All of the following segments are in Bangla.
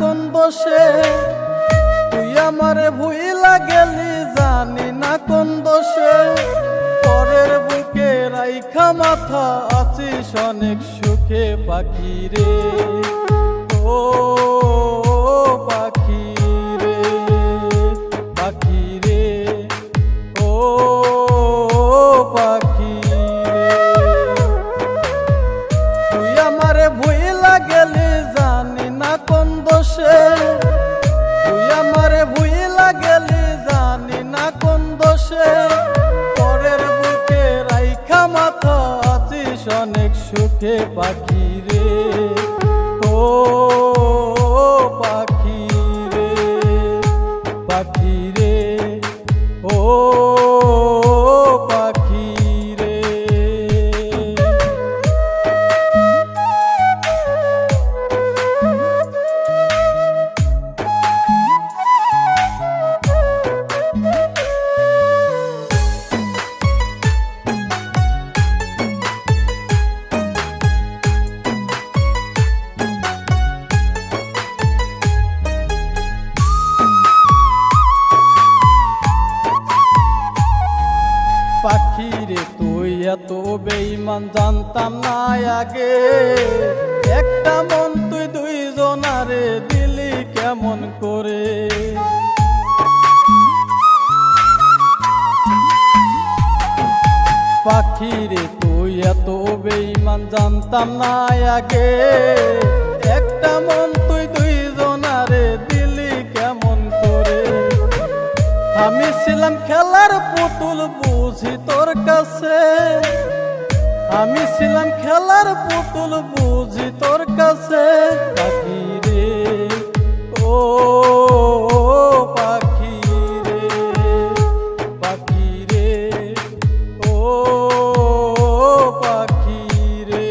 কোন দোষে, তুই আমারে ভুইলা গেলি জানি না কোন দোষে। পরের বুকে রাইখা মাথা আছিস অনেক সুখে পাখি রে, ও পাখি রে, পাখি রে, ও পাখি রে। তুই আমারে ভুইলা গেলি জানি না কোন দোষে, তুই আমারে ভুইলা গেলি জানি না কোন দোষে। পরের বুকে রাইখা মাথা আছিস অনেক সুখে পাখি রে, ও পাখি রে, পাখি রে, ও পাখি রে। পাখি রে তুই এত বেঈমান জানতাম না আগে, একটা মন তুই দুইজনারে দিলি কেমন করে। পাখি রে তুই এত বেঈমান জানতাম না আগে, একটা মন তুই দুইজনারে দিলি কেমন করে। আমি ছিলাম খেলার পুতুল বুঝি তোর কাছে, আমি ছিলাম খেলার পুতুল বুঝি তোর কাছে। পাখি রে, ও পাখি রে, পাখি রে, ও পাখি রে।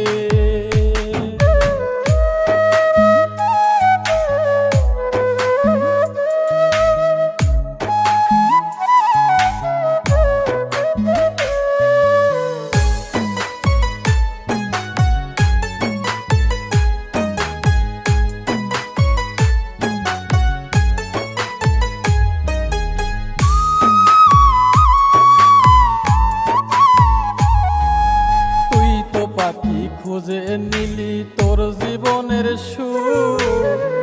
পাখি খুঁজে নিলি তোর জীবনের সুর,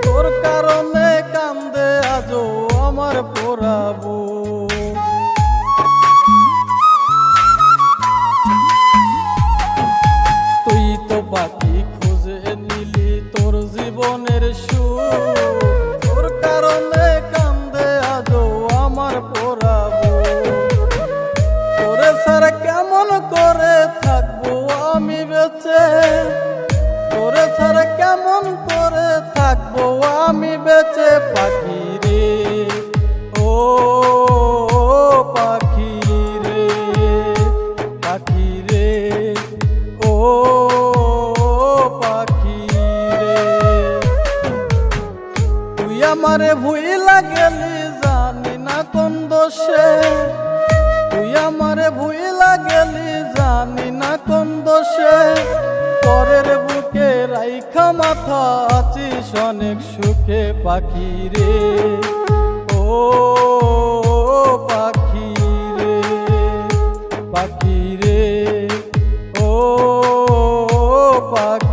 তোর কারণে কান্দে আজও আমার পোড়াবো। তুই তো পাখি খুঁজে নিলি তোর জীবনের সুর, তোর কারণে কান্দে আজও আমার পোড়াবো। তোরে ছাড়া কেমন করে থাকবো আমি বেঁচে, তোরে ছাড়া কেমন করে থাকবো আমি বেঁচে। পাখি রে, ও পাখি রে, পাখি রে, ও পাখি রে। তুই আমারে ভুইলা গেলি জানি না কোন দোষে, তুই আমারে ভুইলা গেলি জানি না কোন দোষে। পরের বুকে রাইখা মাথা আছিস অনেক সুখে পাখি রে, ও পাখি রে, পাখি রে, ও পাখি।